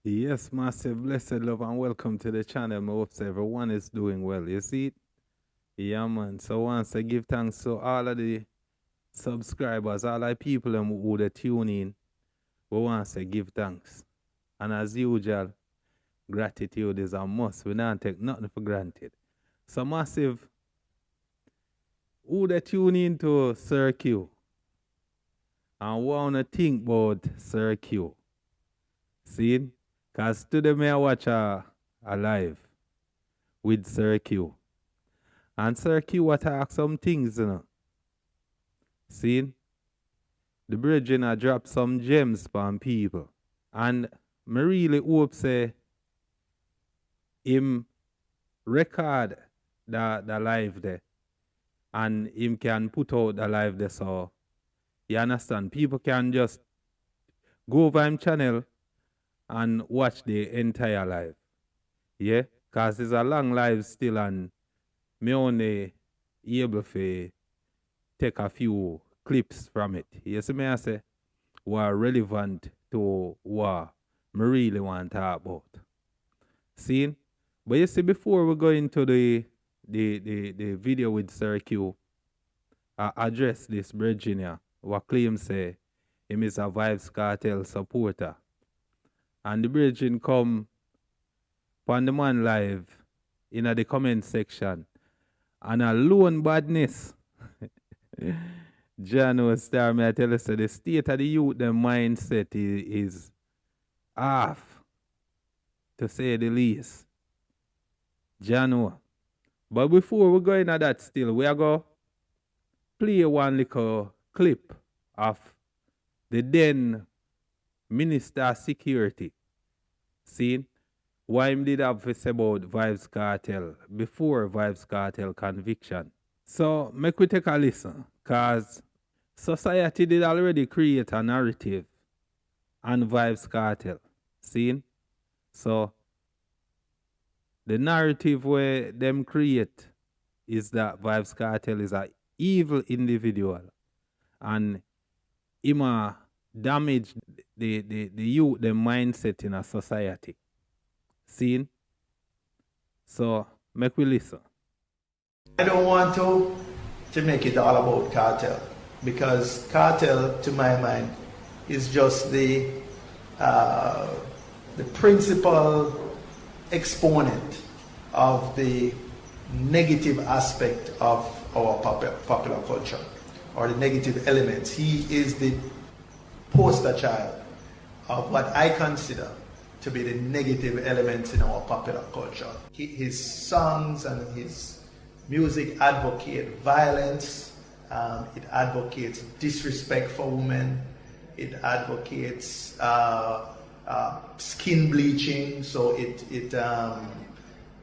Yes, massive blessed love and welcome to the channel. I hope so everyone is doing well. You see it? Yeah, man. So once I give thanks to all of the subscribers, all the people who they tune in. We want to give thanks. And as usual, gratitude is a must. We don't take nothing for granted. So massive, who they tune in to Sir Q? And want to think about Sir Q? See? Because today I watch a live with Sir Q. And Sir Q attack some things, you know. See? The bridging I drop some gems on people. And I really hope say him record the live there. And him can put out the live there, so you understand? People can just go over him channel and watch the entire live. Yeah? Because it's a long live still and me only able to take a few clips from it. You see me I say what relevant to what I really want to talk about. See? But you see, before we go into the video with Sir Q, I address this Virginia, what claims say him is a VYBZ Kartel supporter. And the Virgin come on the man live in the comment section and alone badness. John was star me I tell you, so the state of the youth, the mindset is off, to say the least. John. But before we go into that still, we are going to play one little clip of the then Minister of Security. See what him did have to say about VYBZ Kartel before VYBZ Kartel conviction. So make we take a listen, because society did already create a narrative on VYBZ Kartel. See? So the narrative where them create is that VYBZ Kartel is an evil individual and him damage the youth, the mindset in a society. See? So make we listen. I don't want to make it all about cartel, because cartel, to my mind, is just the principal exponent of the negative aspect of our popular culture, or the negative elements. He is the poster child of what I consider to be the negative elements in our popular culture. His songs and his music advocate violence, it advocates disrespect for women, it advocates skin bleaching, so it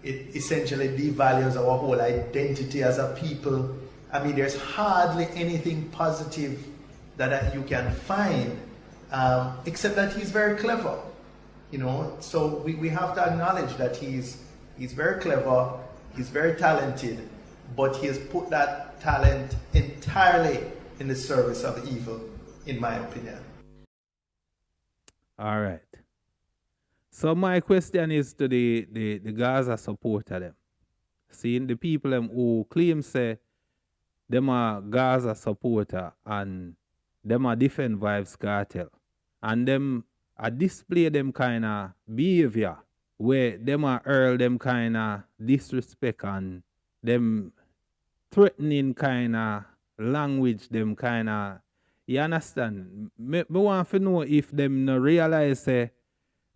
essentially devalues our whole identity as a people. I mean, there's hardly anything positive that you can find, except that he's very clever, you know. So we have to acknowledge that he's very clever, he's very talented, but he has put that talent entirely in the service of evil, in my opinion. All right. So my question is to the Gaza supporter them. Seeing the people them who claim say them are Gaza supporter and them are defend VYBZ Kartel. And them display them kind of behavior where them are hurl them kind of disrespect and them threatening kind of language, them kind of, you understand? Me want to know if them no realize say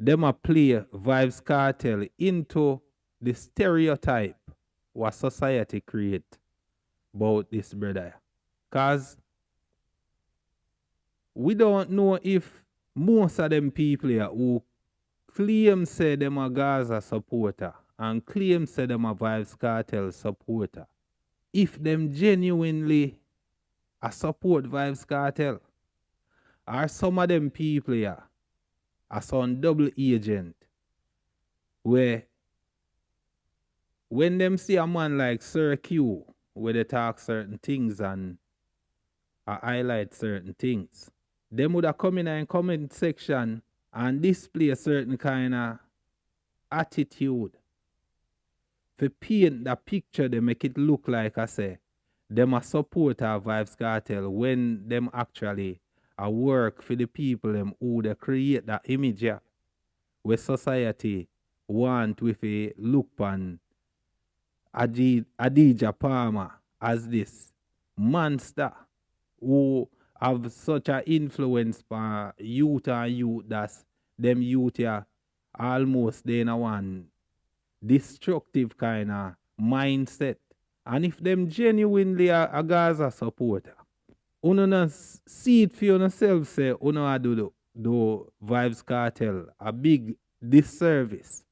them a play VYBZ Kartel into the stereotype what society create about this brother. Because we don't know if most of them people here who claim say them a Gaza supporter and claim say them a VYBZ Kartel supporter, if them genuinely support VYBZ Kartel, or some of them people here are some double agent where when them see a man like Sir Q where they talk certain things and highlight certain things, them would have come in and comment section and display a certain kind of attitude. For paint the picture, they make it look like I say, them a support our Vybz Kartel when them actually a work for the people them who they create that image yeah, where society want with a look on Adidja Palmer as this monster who have such an influence on youth and youth that them youth yeah, almost they in a one destructive kind of mindset. And if them genuinely a Gaza supporter, uno na see it for yourself say uno a do Vybz Kartel a big disservice.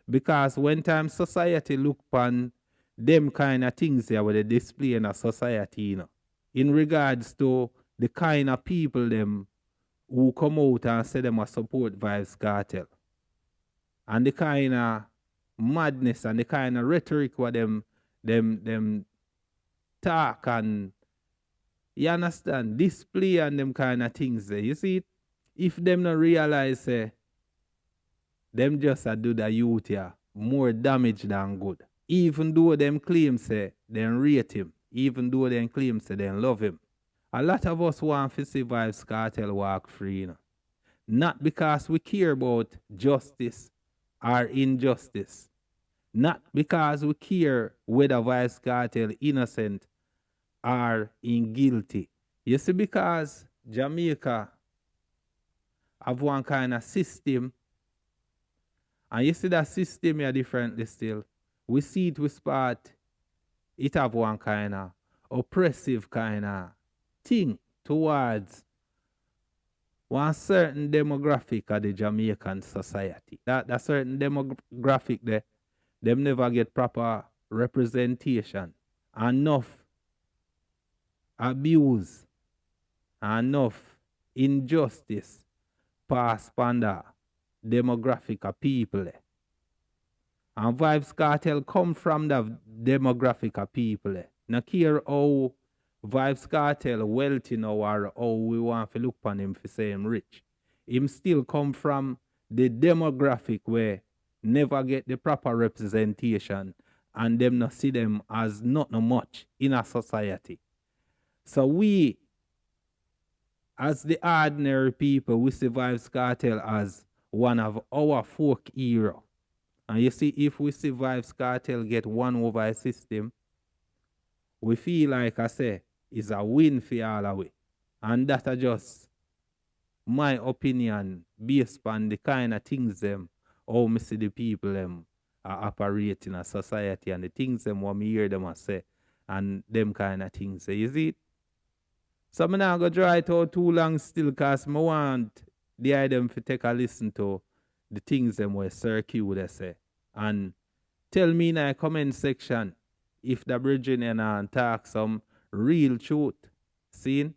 Because when time society look upon them kind of things there where they display in a society, you know, in regards to the kind of people them who come out and say them a support Vybz Kartel. And the kind of madness and the kind of rhetoric what them talk and you understand display and them kind of things there. You see it? If them not realize them just a do the youth here more damage than good. Even though them claim say they rate him, even though them claim say they love him. A lot of us want to see Vybz Kartel walk free, you know. Not because we care about justice or injustice. Not because we care whether Vybz Kartel innocent or in guilty. You see, because Jamaica have one kind of system, and you see that system here differently still. We see it with spot, it have one kind of oppressive kind of thing towards one certain demographic of the Jamaican society. That certain demographic there, them never get proper representation. Enough abuse, enough injustice pass panda demographic of people. And Vybz Kartel come from the demographic of people. Now care how Vybz Kartel wealthy now or how we want to look upon him for say him rich. Him still come from the demographic where never get the proper representation and them not see them as not much in a society. So we, as the ordinary people, we see Vybz Kartel as one of our folk hero. And you see, if we see Vybz Kartel get won over a system, we feel like I say, it's a win for all of it. And that are just my opinion based on the kind of things them, how me see the people them are operating in a society and the things them what me hear them a say and them kind of things. So you see it? So I'm not going to draw it out too long still because I want the item to take a listen to the things them where circuit they say. And tell me in the comment section if the bridging and talk some real truth. See?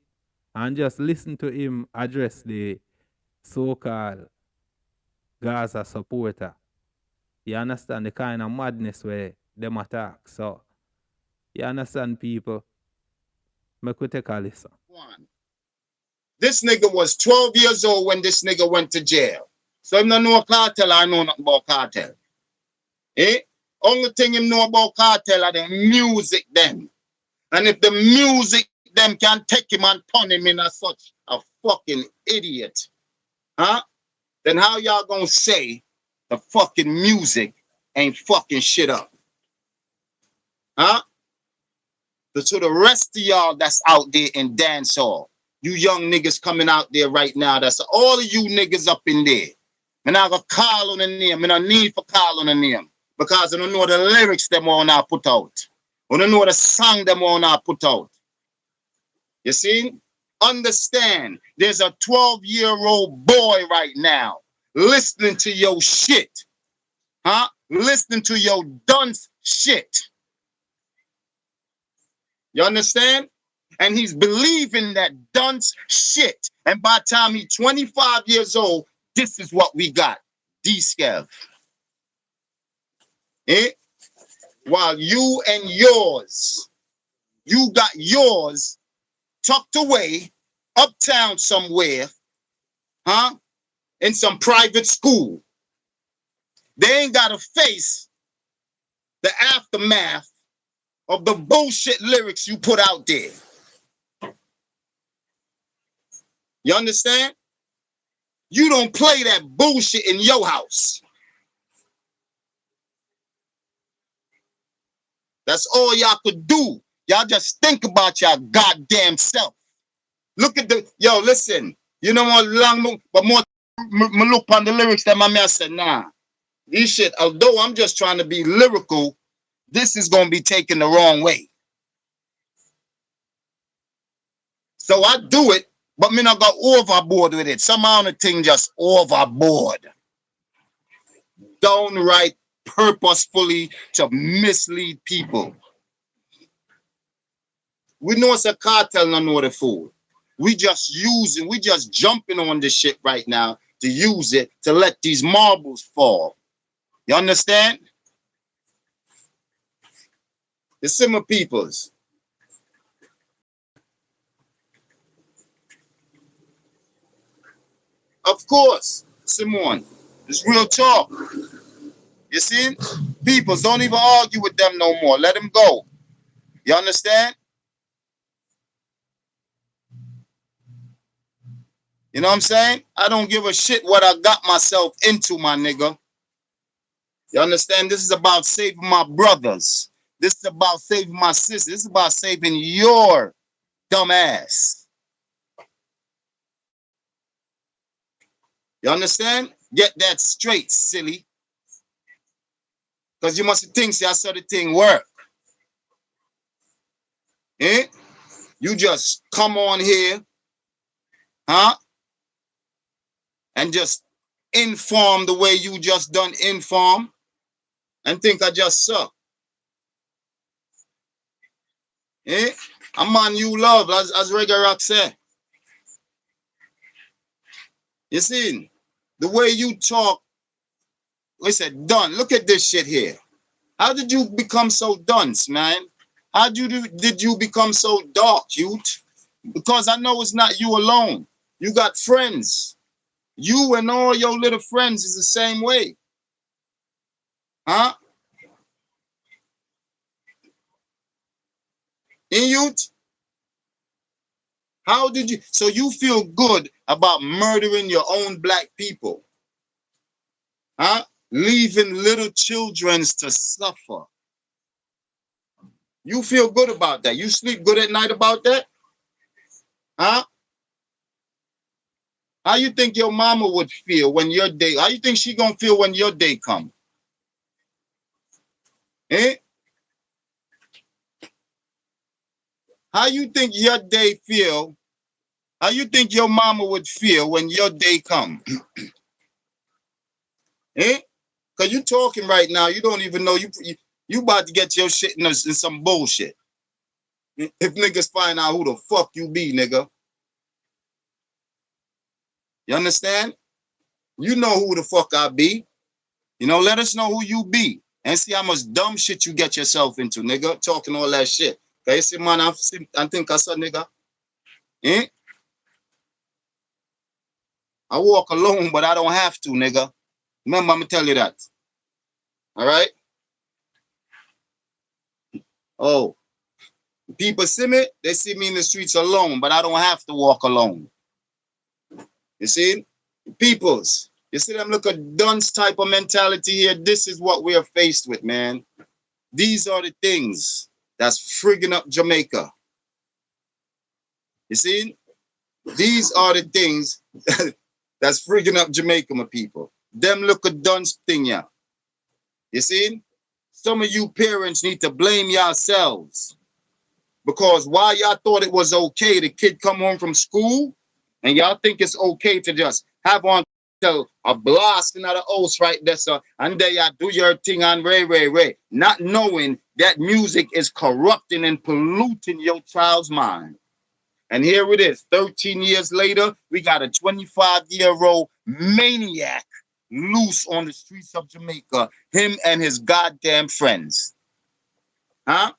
And just listen to him address the so-called Gaza supporter. You understand the kind of madness where them attack. So, you understand people? Make we take a listen. This nigga was 12 years old when this nigga went to jail. So him don't know cartel, I know nothing about cartel. Eh? Only thing him know about cartel are the music them. And if the music them can take him and turn him in as such a fucking idiot, huh? Then how y'all gonna say the fucking music ain't fucking shit up? Huh? So the rest of y'all that's out there in dancehall, you young niggas coming out there right now, that's all of you niggas up in there. And I got call on the name, and I need for call on the name. Because I don't know the lyrics them all now put out. I don't know the song them all now put out. You see? Understand, there's a 12-year-old boy right now listening to your shit. Huh? Listening to your dunce shit. You understand? And he's believing that dunce shit. And by the time he's 25 years old, this is what we got. D-Scav. Eh? While you and yours, you got yours tucked away uptown somewhere, huh? in some private school. They ain't got to face the aftermath of the bullshit lyrics you put out there. You understand? You don't play that bullshit in your house. That's all y'all could do. Y'all just think about your goddamn self. Look at the, yo, listen. You know what, long, but more, look on the lyrics that my man said, nah. These shit, although I'm just trying to be lyrical, this is going to be taken the wrong way. So I do it, but me not go overboard with it. Somehow the thing just overboard. Downright purposefully to mislead people. We know it's a cartel, no know the fool. We just jumping on this shit right now to use it to let these marbles fall. You understand? The simmer peoples. Of course, Simone. It's real talk. You see? Peoples, don't even argue with them no more. Let them go. You understand? You know what I'm saying? I don't give a shit what I got myself into, my nigga. You understand? This is about saving my brothers. This is about saving my sisters. This is about saving your dumb ass. You understand? Get that straight, silly. Because you must think, see, I saw the thing work. Eh? You just come on here, huh? And just inform the way you just done inform and think I just suck. Eh? A man you love, as Reggae Rock said. You see, the way you talk, we said, done. Look at this shit here. How did you become so dunce, man? How did you become so dark, youth? Because I know it's not you alone. You got friends. You and all your little friends is the same way. Huh? In youth? How did you? So you feel good about murdering your own black people? Huh? Leaving little children to suffer. You feel good about that? You sleep good at night about that? Huh? How you think your mama would feel when your day? How you think she gonna feel when your day come? Eh? How you think your day feel? How you think your mama would feel when your day come? Eh? Cause you talking right now, you don't even know you about to get your shit in some bullshit. If niggas find out who the fuck you be, nigga. You understand? You know who the fuck I be. You know, let us know who you be. And see how much dumb shit you get yourself into, nigga. Talking all that shit. Okay, see, man, I think I saw, nigga. Eh? I walk alone, but I don't have to, nigga. Remember, I'm gonna tell you that. All right? Oh. People see me, they see me in the streets alone, but I don't have to walk alone. You see? Peoples, you see them look at dunce type of mentality here? This is what we are faced with, man. These are the things that's frigging up Jamaica. You see? These are the things that's frigging up Jamaica, my people. Them look at dunce thing, yeah. You see? Some of you parents need to blame yourselves. Because while y'all thought it was okay, the kid come home from school, and y'all think it's okay to just have on a blasting of the house right there, sir, and there y'all do your thing on Ray, not knowing that music is corrupting and polluting your child's mind. And here it is, 13 years later, we got a 25-year-old maniac loose on the streets of Jamaica, him and his goddamn friends. Huh?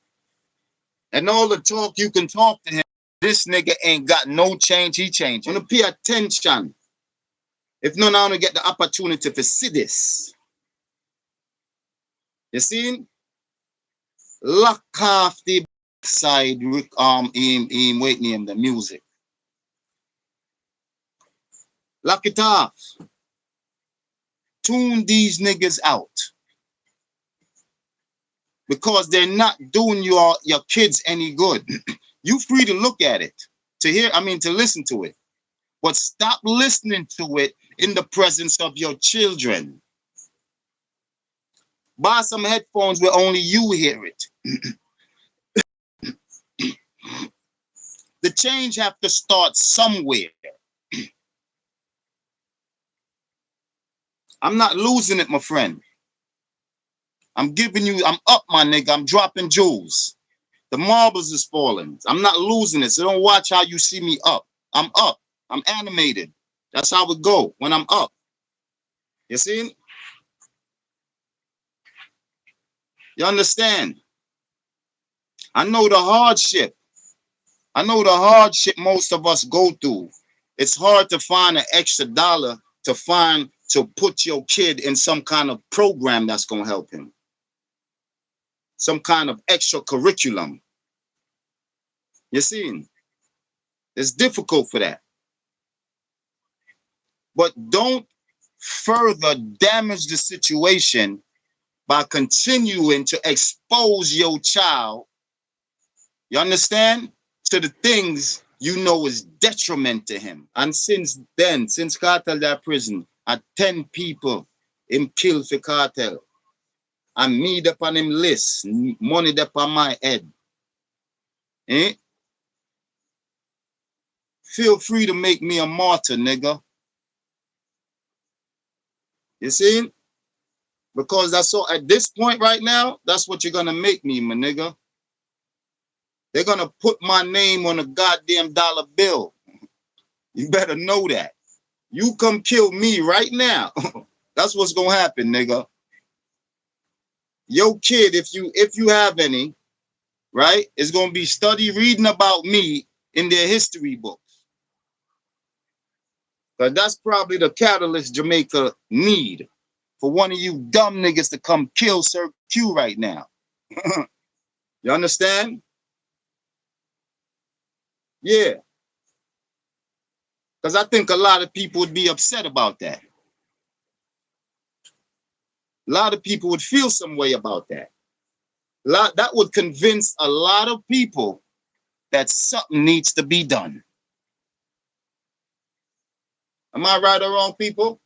And all the talk you can talk to him, this nigga ain't got no change, he changed. You wanna pay attention. If none of them get the opportunity to see this, you see, lock off the side, wait name the music. Lock it off. Tune these niggas out. Because they're not doing your kids any good. You free to look at it, to listen to it. But stop listening to it in the presence of your children. Buy some headphones where only you hear it. The change have to start somewhere. I'm not losing it, my friend. I'm up, my nigga. I'm dropping jewels. The marbles is falling. I'm not losing it. So don't watch how you see me up. I'm up. I'm animated. That's how it go when I'm up. You see? You understand? I know the hardship. I know the hardship most of us go through. It's hard to find an extra dollar to put your kid in some kind of program that's going to help him. Some kind of extra curriculum. You see? It's difficult for that. But don't further damage the situation by continuing to expose your child, you understand, to the things you know is detriment to him. And since then, since Cartel that prison, 10 people him killed for Cartel. And me up on him list, money up on my head. Feel free to make me a martyr, nigga. You see? Because that's so at this point right now, that's what you're gonna make me, my nigga. They're gonna put my name on a goddamn dollar bill. You better know that. You come kill me right now. That's what's gonna happen, nigga. Your kid, if you have any, right, is gonna be reading about me in their history books. Because that's probably the catalyst Jamaica need for one of you dumb niggas to come kill Sir Q right now. You understand? Yeah. Because I think a lot of people would be upset about that. A lot of people would feel some way about that. That would convince a lot of people that something needs to be done. Am I right or wrong, people?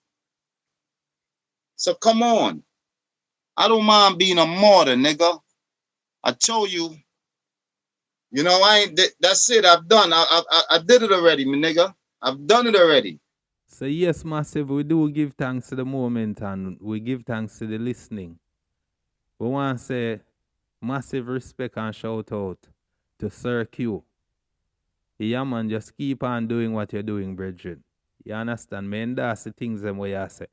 So come on. I don't mind being a martyr, nigga. I told you, you know, that's it. I've done. I did it already, my nigga. I've done it already. So yes, massive, we do give thanks to the moment and we give thanks to the listening. We want to say massive respect and shout out to Sir Q. Yeah, man, just keep on doing what you're doing, brethren. You understand? Man, that's the things them way I say.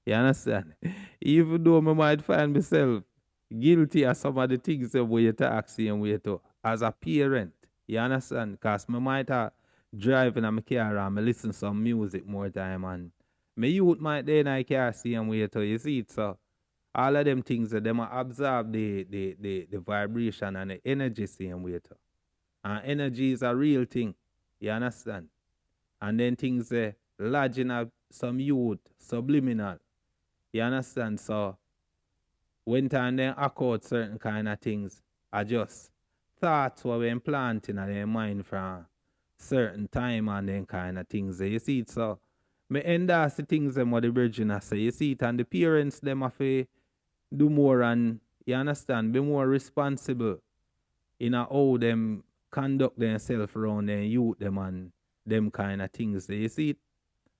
You understand? Even though I might find myself guilty of some of the things that we to ask and we to as a parent. You understand? Because I might have driving in my car and I listen to some music more time and my youth might then I car see and we to you see it. So all of them things that them absorb the vibration and the energy same way to. And energy is a real thing. You understand? And then things lodging up some youth, subliminal. You understand? So when time then accord certain kind of things, are just thoughts what we implanting in their mind from certain time and then kind of things. You see it? So me endorse the things them what the virgin say. You see it? And the parents them have to do more and you understand, be more responsible in how them conduct themselves around their youth them and them kind of things. You see it?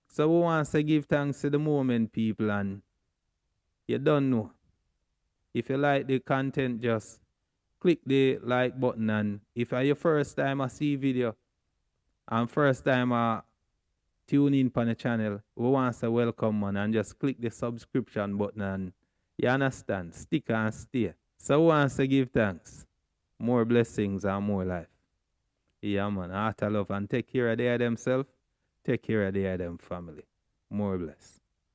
So we want to give thanks to the moment, people, and you don't know. If you like the content, just click the like button, and if it's your first time I see video and first time I tune in on the channel, we want to say welcome, man, and just click the subscription button and you understand, stick and stay. So we want to give thanks. More blessings and more life. Yeah, man, heart of love and take care of their themselves, take care of their them family. More bless.